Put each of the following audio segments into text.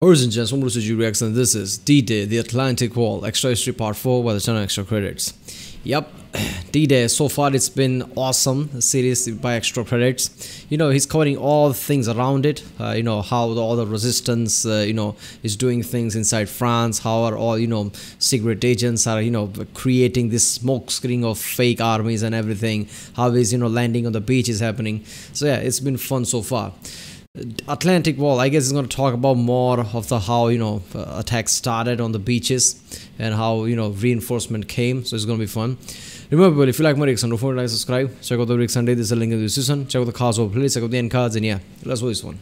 Ladies and gents, welcome to CG Reaction. This is D-Day, The Atlantic Wall, Extra History Part 4 by the channel Extra Credits. Yep, D-Day, so far it's been awesome, a series by Extra Credits. You know, he's covering all things around it, how all the resistance, is doing things inside France, how are all, secret agents are, creating this smoke screen of fake armies and everything, how is, landing on the beach is happening. So yeah, it's been fun so far. Atlantic Wall, I guess, is going to talk about more of the how attacks started on the beaches and how reinforcement came. So it's going to be fun. Remember, if you like my reaction, don't forget to like, subscribe. Check out the Reaction Sunday. There's a link in the description. Check out the cards over playlist. Check out the end cards, and yeah, let's do this one.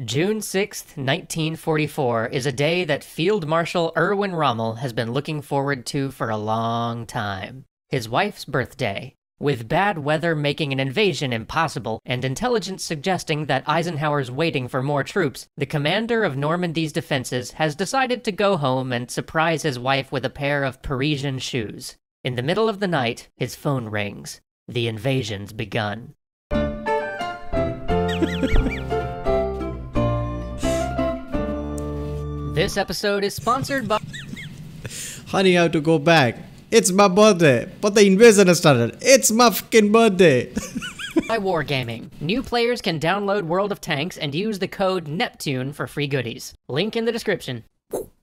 June 6th, 1944 is a day that Field Marshal Erwin Rommel has been looking forward to for a long time. His wife's birthday. With bad weather making an invasion impossible and intelligence suggesting that Eisenhower's waiting for more troops, the commander of Normandy's defenses has decided to go home and surprise his wife with a pair of Parisian shoes. In the middle of the night, his phone rings. The invasion's begun. This episode is sponsored by... Honey, I have to go back. It's my birthday, but the invasion has started. It's my fucking birthday. by Wargaming. New players can download World of Tanks and use the code NEPTUNE for free goodies. Link in the description.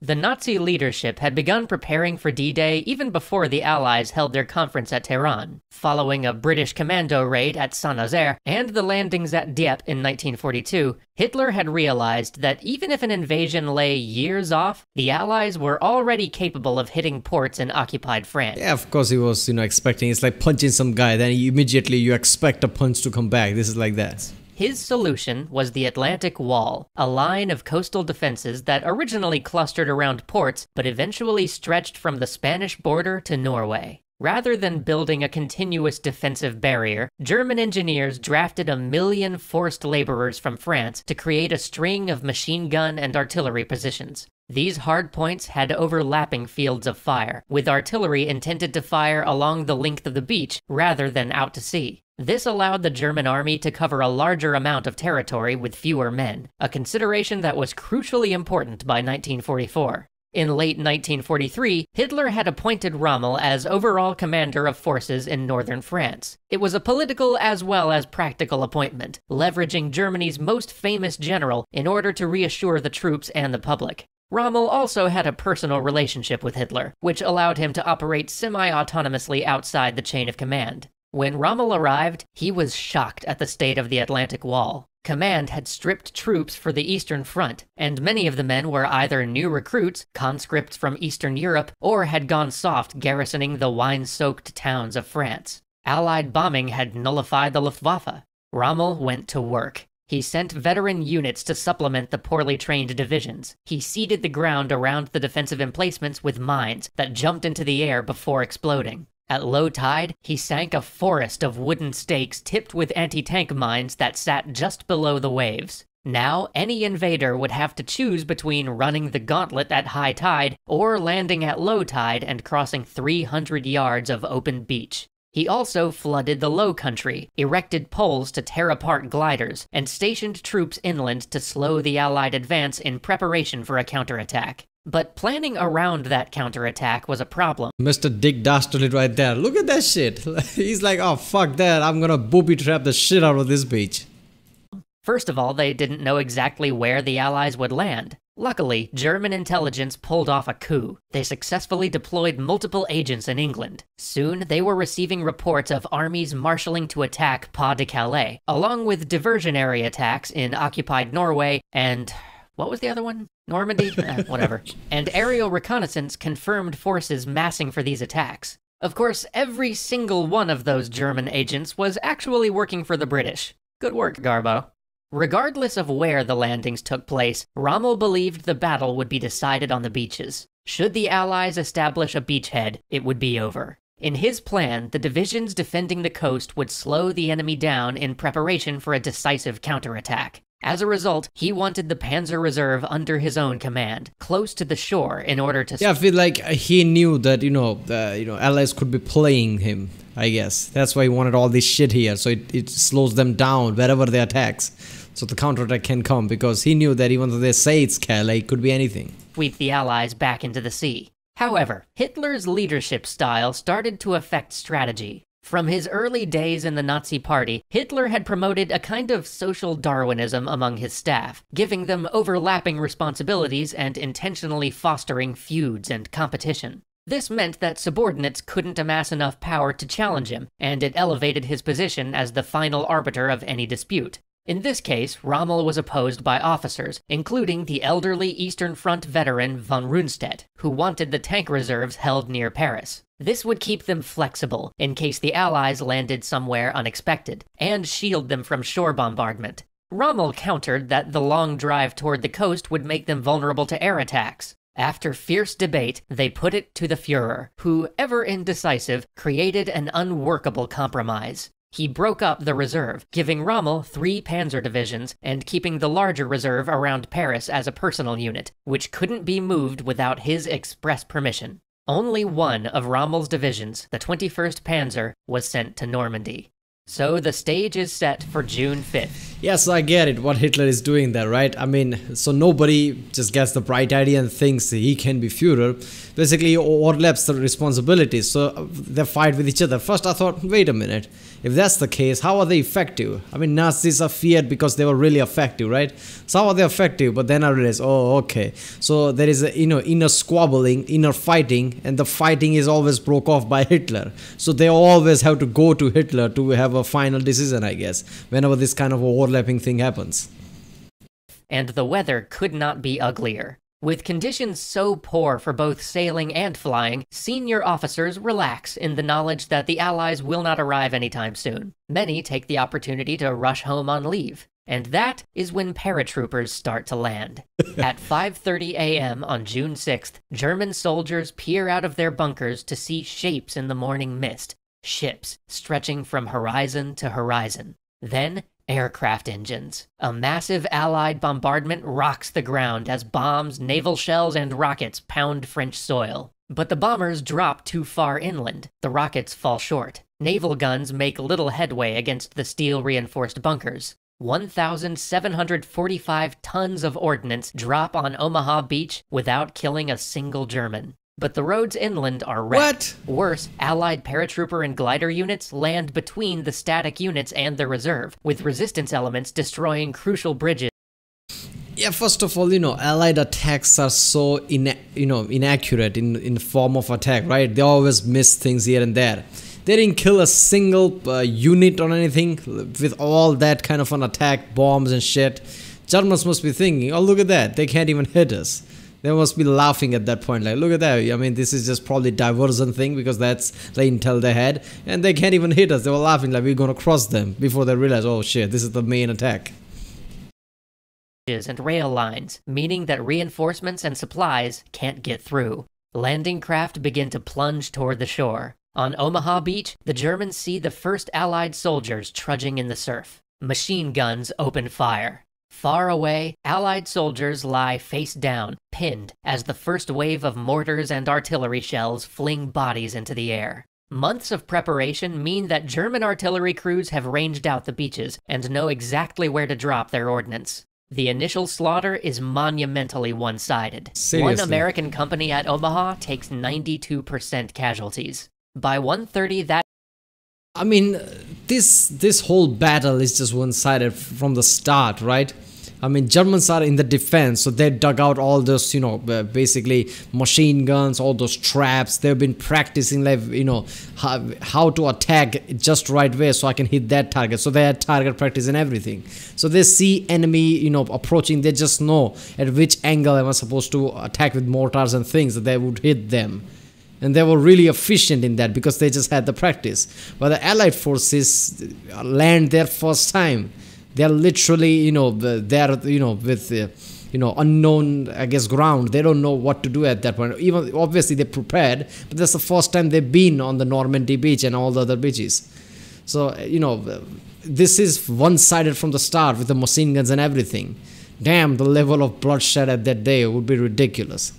The Nazi leadership had begun preparing for D-Day even before the Allies held their conference at Tehran. Following a British commando raid at Saint-Nazaire and the landings at Dieppe in 1942, Hitler had realized that even if an invasion lay years off, the Allies were already capable of hitting ports in occupied France. Yeah, of course he was, expecting. It's like punching some guy, then immediately you expect a punch to come back. This is like that. His solution was the Atlantic Wall, a line of coastal defenses that originally clustered around ports, but eventually stretched from the Spanish border to Norway. Rather than building a continuous defensive barrier, German engineers drafted 1 million forced laborers from France to create a string of machine gun and artillery positions. These hardpoints had overlapping fields of fire, with artillery intended to fire along the length of the beach rather than out to sea. This allowed the German army to cover a larger amount of territory with fewer men, a consideration that was crucially important by 1944. In late 1943, Hitler had appointed Rommel as overall commander of forces in northern France. It was a political as well as practical appointment, leveraging Germany's most famous general in order to reassure the troops and the public. Rommel also had a personal relationship with Hitler, which allowed him to operate semi-autonomously outside the chain of command. When Rommel arrived, he was shocked at the state of the Atlantic Wall. Command had stripped troops for the Eastern Front, and many of the men were either new recruits, conscripts from Eastern Europe, or had gone soft garrisoning the wine-soaked towns of France. Allied bombing had nullified the Luftwaffe. Rommel went to work. He sent veteran units to supplement the poorly trained divisions. He seeded the ground around the defensive emplacements with mines that jumped into the air before exploding. At low tide, he sank a forest of wooden stakes tipped with anti-tank mines that sat just below the waves. Now, any invader would have to choose between running the gauntlet at high tide or landing at low tide and crossing 300 yards of open beach. He also flooded the low country, erected poles to tear apart gliders, and stationed troops inland to slow the Allied advance in preparation for a counterattack. But planning around that counterattack was a problem. Mr. Dick Dastardly right there. Look at that shit. He's like, oh, fuck that. I'm gonna booby trap the shit out of this beach. First of all, they didn't know exactly where the Allies would land. Luckily, German intelligence pulled off a coup. They successfully deployed multiple agents in England. Soon, they were receiving reports of armies marshalling to attack Pas-de-Calais, along with diversionary attacks in occupied Norway and... what was the other one? Normandy? Whatever. And aerial reconnaissance confirmed forces massing for these attacks. Of course, every single one of those German agents was actually working for the British. Good work, Garbo. Regardless of where the landings took place, Rommel believed the battle would be decided on the beaches. Should the Allies establish a beachhead, it would be over. In his plan, the divisions defending the coast would slow the enemy down in preparation for a decisive counterattack. As a result, he wanted the Panzer Reserve under his own command, close to the shore in order to... Yeah, I feel like he knew that, Allies could be playing him, I guess. That's why he wanted all this shit here, so it slows them down wherever they attacks. so the counterattack can come, because he knew that even though they say it's Calais, it could be anything. Sweep the Allies back into the sea. However, Hitler's leadership style started to affect strategy. From his early days in the Nazi Party, Hitler had promoted a kind of social Darwinism among his staff, giving them overlapping responsibilities and intentionally fostering feuds and competition. This meant that subordinates couldn't amass enough power to challenge him, and it elevated his position as the final arbiter of any dispute. In this case, Rommel was opposed by officers, including the elderly Eastern Front veteran von Rundstedt, who wanted the tank reserves held near Paris. This would keep them flexible in case the Allies landed somewhere unexpected, and shield them from shore bombardment. Rommel countered that the long drive toward the coast would make them vulnerable to air attacks. After fierce debate, they put it to the Führer, who, ever indecisive, created an unworkable compromise. He broke up the reserve, giving Rommel 3 panzer divisions and keeping the larger reserve around Paris as a personal unit, which couldn't be moved without his express permission. Only one of Rommel's divisions, the 21st Panzer, was sent to Normandy. So the stage is set for June 5th. Yes, I get it, what Hitler is doing there, right? I mean, so nobody just gets the bright idea and thinks he can be Führer. Basically, he overlaps the responsibilities, so they fight with each other. First, I thought, wait a minute, if that's the case, how are they effective? I mean, Nazis are feared because they were really effective, right? So how are they effective? But then I realized, oh, okay. So there is a inner squabbling, inner fighting, and the fighting is always broke off by Hitler. So they always have to go to Hitler to have a final decision, I guess, whenever this kind of overlapping thing happens. And the weather could not be uglier. With conditions so poor for both sailing and flying, senior officers relax in the knowledge that the Allies will not arrive anytime soon. Many take the opportunity to rush home on leave. And that is when paratroopers start to land. At 5:30 a.m. on June 6th, German soldiers peer out of their bunkers to see shapes in the morning mist. Ships stretching from horizon to horizon. Then, aircraft engines. A massive Allied bombardment rocks the ground as bombs, naval shells, and rockets pound French soil. But the bombers drop too far inland. The rockets fall short. Naval guns make little headway against the steel-reinforced bunkers. 1,745 tons of ordnance drop on Omaha Beach without killing a single German. But the roads inland are wrecked. What? Worse, Allied paratrooper and glider units land between the static units and the reserve, with resistance elements destroying crucial bridges. Yeah, first of all, Allied attacks are so inaccurate in form of attack, right? They always miss things here and there. They didn't kill a single unit or anything with all that kind of an attack, bombs and shit. Germans must be thinking, oh, look at that, they can't even hit us. They must be laughing at that point, like, look at that. I mean, this is just probably diversion thing, because that's the intel they had, and they can't even hit us. They were laughing like we're gonna cross them before they realize, oh shit, this is the main attack. And rail lines, meaning that reinforcements and supplies can't get through. Landing craft begin to plunge toward the shore. On Omaha Beach, the Germans see the first Allied soldiers trudging in the surf. Machine guns open fire. Far away, Allied soldiers lie face down, pinned, as the first wave of mortars and artillery shells fling bodies into the air. Months of preparation mean that German artillery crews have ranged out the beaches and know exactly where to drop their ordnance. The initial slaughter is monumentally one-sided. Seriously. One American company at Omaha takes 92% casualties. By 1:30 that I mean, this whole battle is just one-sided from the start, right? I mean, Germans are in the defense, so they dug out all those, basically machine guns, all those traps. They've been practicing, like, how to attack just right way so I can hit that target. So they had target practice and everything. So they see enemy, approaching. They just know at which angle am I supposed to attack with mortars and things that they would hit them. And they were really efficient in that because they just had the practice. But the Allied forces land their first time. They're literally, they're, with, unknown, I guess, ground. They don't know what to do at that point. Even, obviously, they're prepared, but that's the first time they've been on the Normandy beach and all the other beaches. So, this is one-sided from the start with the machine guns and everything. Damn, the level of bloodshed at that day would be ridiculous.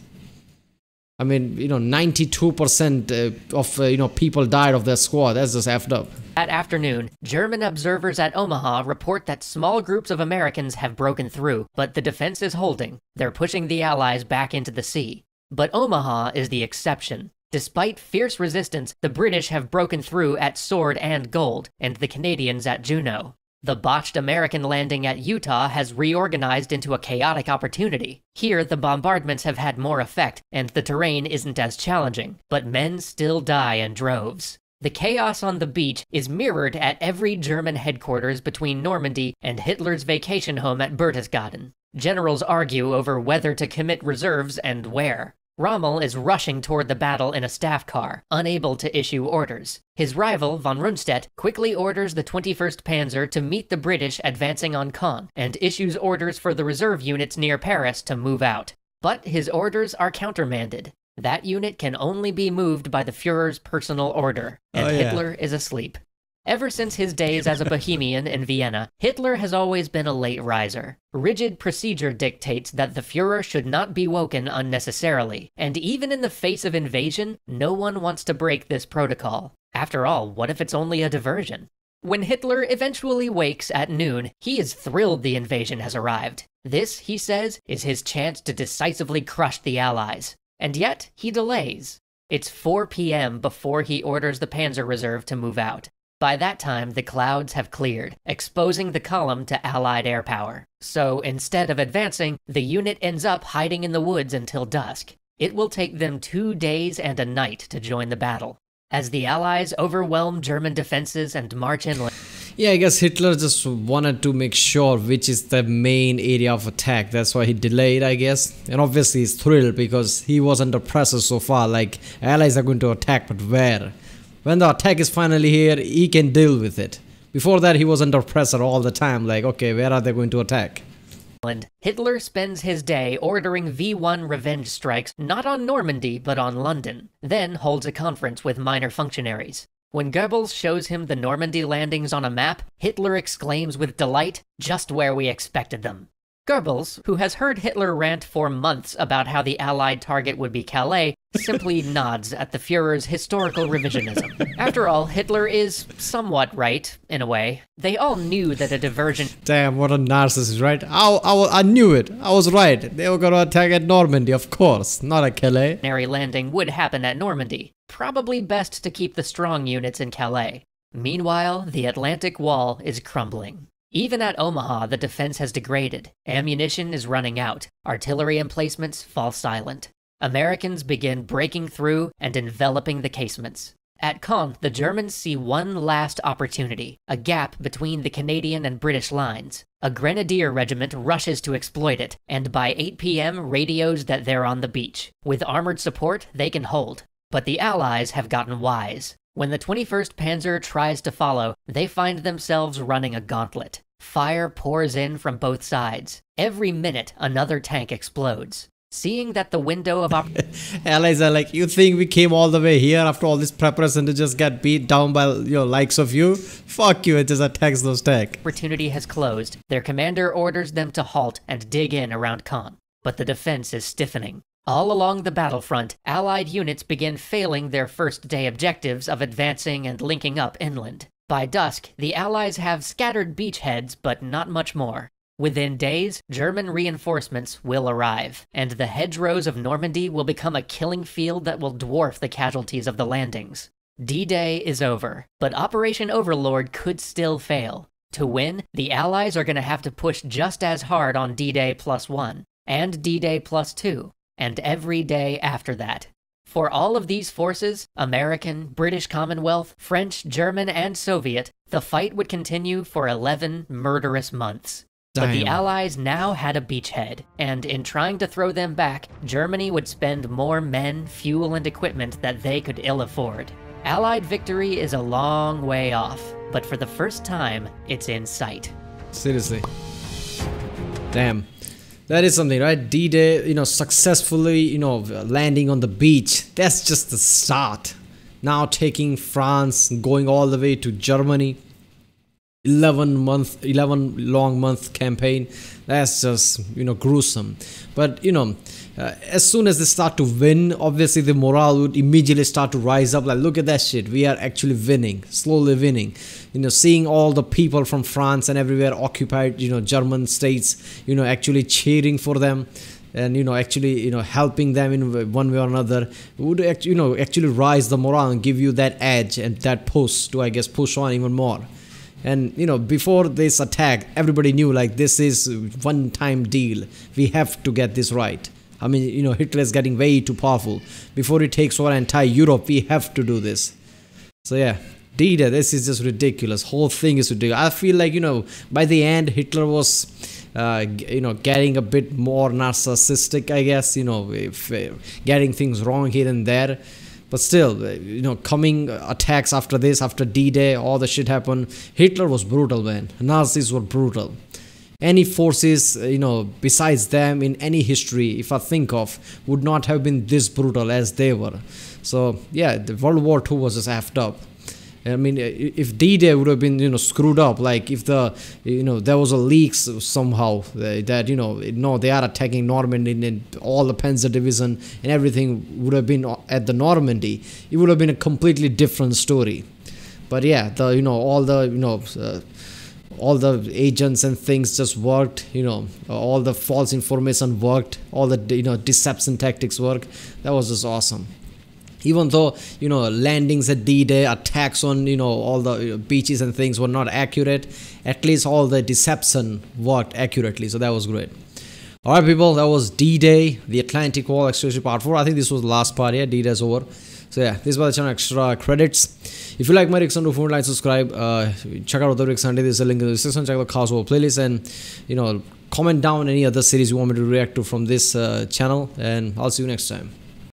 I mean, 92% of people died of their squad. That's just effed up. That afternoon, German observers at Omaha report that small groups of Americans have broken through, but the defense is holding. They're pushing the Allies back into the sea. But Omaha is the exception. Despite fierce resistance, the British have broken through at Sword and Gold, and the Canadians at Juno. The botched American landing at Utah has reorganized into a chaotic opportunity. Here, the bombardments have had more effect, and the terrain isn't as challenging, but men still die in droves. The chaos on the beach is mirrored at every German headquarters between Normandy and Hitler's vacation home at Berchtesgaden. Generals argue over whether to commit reserves and where. Rommel is rushing toward the battle in a staff car, unable to issue orders. His rival, von Rundstedt, quickly orders the 21st Panzer to meet the British advancing on Caen, and issues orders for the reserve units near Paris to move out. But his orders are countermanded. That unit can only be moved by the Führer's personal order, and Hitler is asleep. Ever since his days as a Bohemian in Vienna, Hitler has always been a late riser. Rigid procedure dictates that the Führer should not be woken unnecessarily, and even in the face of invasion, no one wants to break this protocol. After all, what if it's only a diversion? When Hitler eventually wakes at noon, he is thrilled the invasion has arrived. This, he says, is his chance to decisively crush the Allies. And yet, he delays. It's 4 p.m. before he orders the Panzer Reserve to move out. By that time, the clouds have cleared, exposing the column to Allied air power. So instead of advancing, the unit ends up hiding in the woods until dusk. It will take them 2 days and a night to join the battle. As the Allies overwhelm German defenses and march inland. Yeah, I guess Hitler just wanted to make sure which is the main area of attack. That's why he delayed, I guess. And obviously he's thrilled because he was under pressure so far. Like, Allies are going to attack, but where? When the attack is finally here, he can deal with it. Before that, he was under pressure all the time. Like, okay, where are they going to attack? Hitler spends his day ordering V-1 revenge strikes not on Normandy, but on London, then holds a conference with minor functionaries. When Goebbels shows him the Normandy landings on a map, Hitler exclaims with delight, "Just where we expected them." Goebbels, who has heard Hitler rant for months about how the Allied target would be Calais, simply nods at the Führer's historical revisionism. After all, Hitler is somewhat right, in a way. They all knew that a diversion— Damn, what a narcissist, right? I knew it. I was right. They were gonna attack at Normandy, of course, not at Calais. landing would happen at Normandy. Probably best to keep the strong units in Calais. Meanwhile, the Atlantic Wall is crumbling. Even at Omaha, the defense has degraded. Ammunition is running out. Artillery emplacements fall silent. Americans begin breaking through and enveloping the casements. At Caen, the Germans see one last opportunity, a gap between the Canadian and British lines. A grenadier regiment rushes to exploit it, and by 8 p.m. radios that they're on the beach. With armored support, they can hold. But the Allies have gotten wise. When the 21st Panzer tries to follow, they find themselves running a gauntlet. Fire pours in from both sides. Every minute, another tank explodes. Seeing that the window of Allies are like, you think we came all the way here after all this preparation to just get beat down by likes of you? Fuck you, it just attacks those tanks. Opportunity has closed. Their commander orders them to halt and dig in around Caen. But the defense is stiffening. All along the battlefront, Allied units begin failing their first-day objectives of advancing and linking up inland. By dusk, the Allies have scattered beachheads, but not much more. Within days, German reinforcements will arrive, and the hedgerows of Normandy will become a killing field that will dwarf the casualties of the landings. D-Day is over, but Operation Overlord could still fail. To win, the Allies are going to have to push just as hard on D-Day +1, and D-Day +2, and every day after that. For all of these forces, American, British Commonwealth, French, German, and Soviet, the fight would continue for 11 murderous months. But the Allies now had a beachhead, and in trying to throw them back, Germany would spend more men, fuel, and equipment that they could ill afford. Allied victory is a long way off, but for the first time, it's in sight. Seriously. Damn. That is something, right? D-Day, successfully, landing on the beach. That's just the start. Now taking France, going all the way to Germany. 11 long month campaign. That's just, gruesome. But as soon as they start to win, obviously the morale would immediately start to rise up. Like, look at that shit, we are actually winning, slowly winning. Seeing all the people from France and everywhere occupied German states actually cheering for them, and actually helping them in one way or another, would actually rise the morale and give you that edge and that push to, I guess, push on even more. And before this attack, everybody knew, like, this is one time deal, we have to get this right. I mean, Hitler is getting way too powerful. Before he takes over entire Europe, we have to do this. So yeah, D-Day, this is just ridiculous. Whole thing is ridiculous. I feel like by the end, Hitler was getting a bit more narcissistic, I guess, if getting things wrong here and there. But still, coming attacks after this, after D-Day, all the shit happened. Hitler was brutal, man. Nazis were brutal. Any forces, besides them in any history, if I think of, would not have been this brutal as they were. So yeah, the World War II was just effed up. I mean, if D-Day would have been, screwed up, like if there was a leak somehow that, no, they are attacking Normandy and all the Panzer Division and everything would have been at the Normandy, it would have been a completely different story. But yeah, all the agents and things just worked, all the false information worked, all the, deception tactics worked. That was just awesome. Even though, landings at D-Day, attacks on, all the beaches and things were not accurate, at least all the deception worked accurately. So that was great. Alright, people, that was D-Day, the Atlantic Wall, Extra Part 4. I think this was the last part, yeah, D-Day is over. So yeah, this was the channel Extra Credits. If you like my reaction, do like, subscribe, check out the reaction. There's a link in the description, check out the Cosmo playlist, and, comment down any other series you want me to react to from this channel, and I'll see you next time.